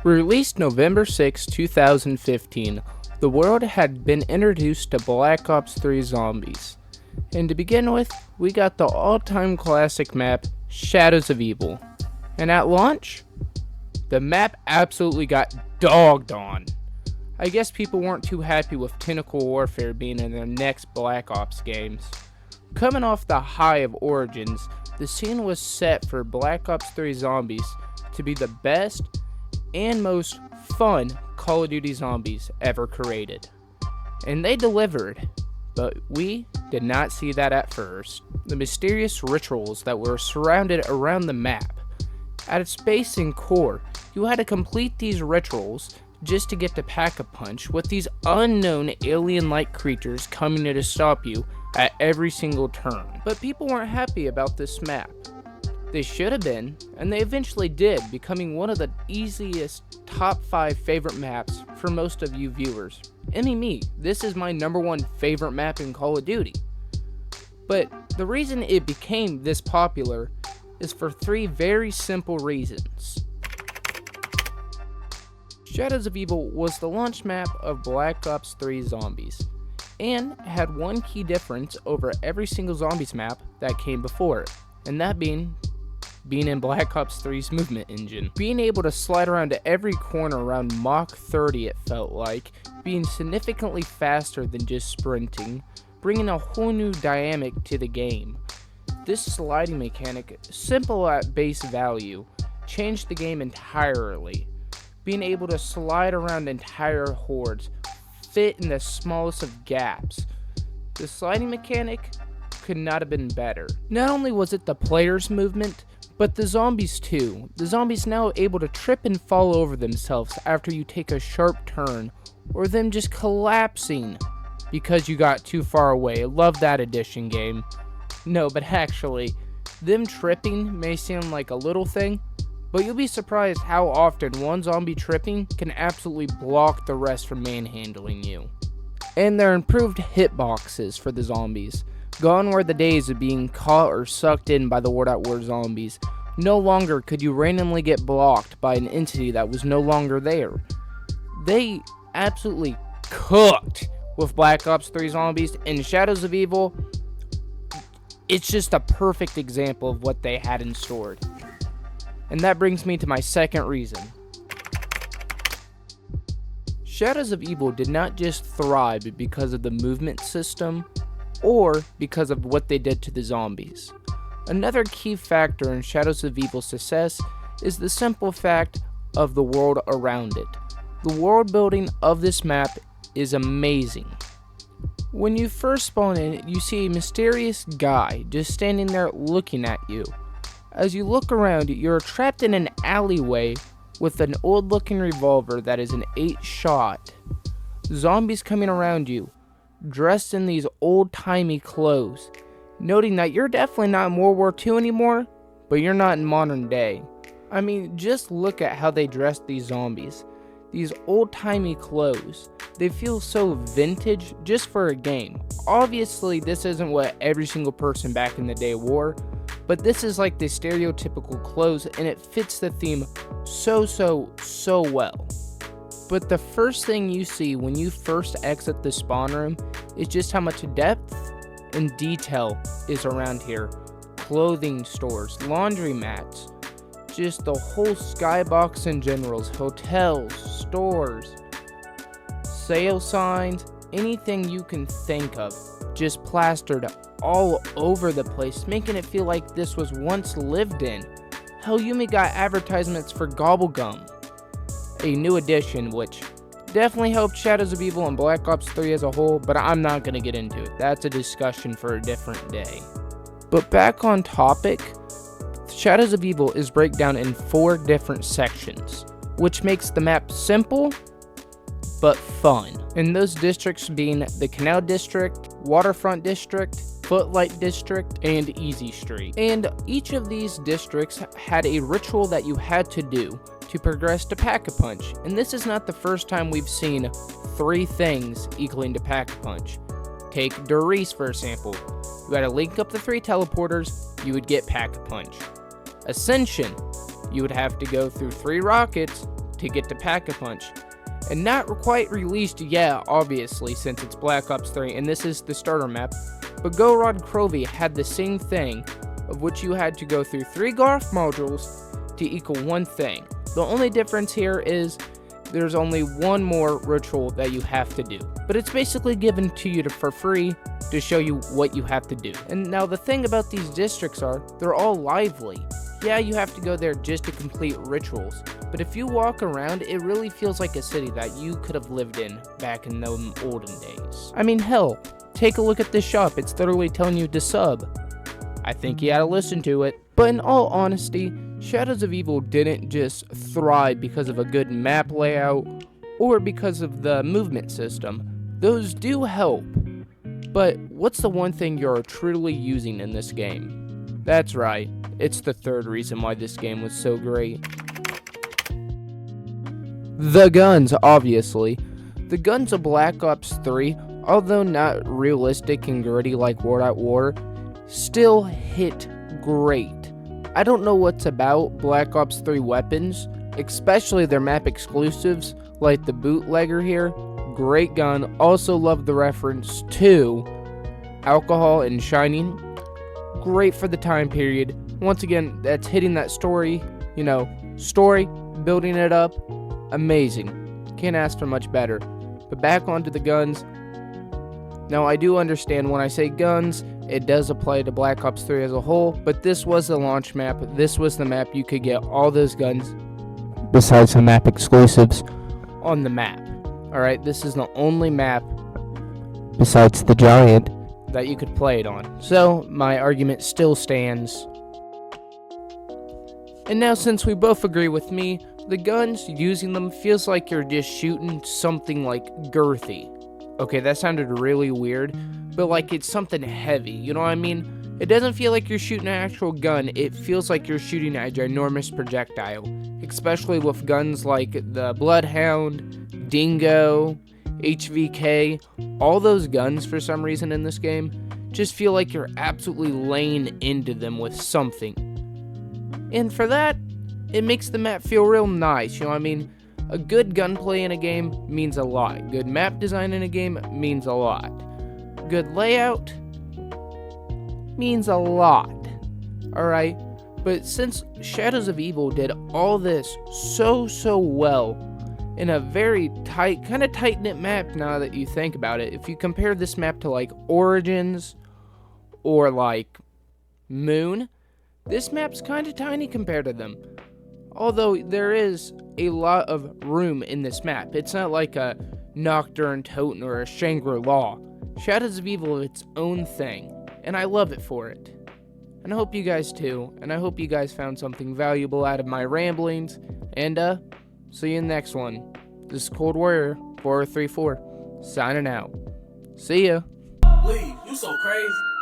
Released November 6, 2015, the world had been introduced to Black Ops 3 Zombies. And to begin with, we got the all-time classic map, Shadows of Evil. And at launch, the map absolutely got dogged on. I guess people weren't too happy with Tentacle Warfare being in their next Black Ops games. Coming off the high of Origins, the scene was set for Black Ops 3 Zombies to be the best and most fun Call of Duty Zombies ever created. And they delivered, but we did not see that at first. The mysterious rituals that were surrounded around the map. At its base and core, you had to complete these rituals just to get to Pack-a-Punch, with these unknown alien-like creatures coming to stop you at every single turn. But people weren't happy about this map. They should have been, and they eventually did, becoming one of the easiest top 5 favorite maps for most of you viewers. Me, this is my number 1 favorite map in Call of Duty. But the reason it became this popular is for 3 very simple reasons. Shadows of Evil was the launch map of Black Ops 3 Zombies, and had one key difference over every single Zombies map that came before it, and that being in Black Ops 3's movement engine. Being able to slide around to every corner around Mach 30, it felt like, being significantly faster than just sprinting, bringing a whole new dynamic to the game. This sliding mechanic, simple at base value, changed the game entirely. Being able to slide around entire hordes, fit in the smallest of gaps. The sliding mechanic could not have been better. Not only was it the player's movement, but the zombies too. The zombies now able to trip and fall over themselves after you take a sharp turn, or them just collapsing because you got too far away. Love that addition, game. No, but actually, them tripping may seem like a little thing, but you'll be surprised how often one zombie tripping can absolutely block the rest from manhandling you. And their improved hitboxes for the zombies. Gone were the days of being caught or sucked in by the World at War zombies. No longer could you randomly get blocked by an entity that was no longer there. They absolutely cooked with Black Ops 3 Zombies, and Shadows of Evil, it's just a perfect example of what they had in store. And that brings me to my second reason. Shadows of Evil did not just thrive because of the movement system, or because of what they did to the zombies. Another key factor in Shadows of Evil's success is the simple fact of the world around it. The world building of this map is amazing. When you first spawn in, you see a mysterious guy just standing there looking at you. As you look around, you're trapped in an alleyway with an old looking revolver that is an 8-shot. Zombies coming around you, dressed in these old-timey clothes, noting that you're definitely not in World War II anymore, but you're not in modern day. I mean, just look at how they dressed these zombies. These old-timey clothes, they feel so vintage just for a game. Obviously, this isn't what every single person back in the day wore, but this is like the stereotypical clothes, and it fits the theme so well. But the first thing you see when you first exit the spawn room is just how much depth and detail is around here. Clothing stores, laundromats, just the whole skybox in general, hotels, stores, sale signs, anything you can think of, just plastered all over the place, making it feel like this was once lived in. Hell, you even got advertisements for Gobblegum, a new addition which definitely helped Shadows of Evil and Black Ops 3 as a whole, but I'm not going to get into it. That's a discussion for a different day. But back on topic, Shadows of Evil is breakdown in 4 different sections, which makes the map simple but fun. And those districts being the Canal District, Waterfront District, Footlight District, and Easy Street. And each of these districts had a ritual that you had to do to progress to Pack-a-Punch. And this is not the first time we've seen 3 things equaling to Pack-a-Punch. Take Doris for example. You had to link up the 3 teleporters, you would get Pack-a-Punch. Ascension, you would have to go through 3 rockets to to get to Pack-a-Punch. And not quite released yet, obviously, since it's Black Ops 3, and this is the starter map. But Go Rod Crovey had the same thing, of which you had to go through 3 Garth modules to equal one thing. The only difference here is there's only one more ritual that you have to do. But it's basically given to you for free to show you what you have to do. And now the thing about these districts are, they're all lively. Yeah, you have to go there just to complete rituals, but if you walk around, it really feels like a city that you could have lived in back in the olden days. I mean, hell, take a look at this shop. It's literally telling you to sub. I think you gotta listen to it. But in all honesty, Shadows of Evil didn't just thrive because of a good map layout or because of the movement system. Those do help. But what's the one thing you're truly using in this game? That's right, it's the third reason why this game was so great. The guns, obviously. The guns of Black Ops 3, although not realistic and gritty like World at War, still hit great. I don't know what's about Black Ops 3 weapons, especially their map exclusives, like the bootlegger here. Great gun. Also love the reference to alcohol and shining. Great for the time period. Once again, that's hitting that story, story, building it up. Amazing. Can't ask for much better. But back onto the guns. Now, I do understand when I say guns, it does apply to Black Ops 3 as a whole, but this was the launch map. This was the map you could get all those guns, besides the map exclusives, on the map. Alright, this is the only map, besides the Giant, that you could play it on. So, my argument still stands. And now, since we both agree with me, the guns, using them, feels like you're just shooting something like girthy. Okay, that sounded really weird, but like it's something heavy, you know what I mean? It doesn't feel like you're shooting an actual gun, it feels like you're shooting a ginormous projectile. Especially with guns like the Bloodhound, Dingo, HVK, all those guns for some reason in this game just feel like you're absolutely laying into them with something. And for that, it makes the map feel real nice, you know what I mean? A good gunplay in a game means a lot. Good map design in a game means a lot. Good layout means a lot. Alright? But since Shadows of Evil did all this so well in a very kind of tight-knit map now that you think about it, if you compare this map to like Origins or like Moon, this map's kind of tiny compared to them. Although there is a lot of room in this map. It's not like a Nocturne, Toten, or a Shangri-La. Shadows of Evil is its own thing, and I love it for it. And I hope you guys too, and I hope you guys found something valuable out of my ramblings, and see you in the next one. This is Cold Warrior 434, signing out. See ya. Lee, you so crazy.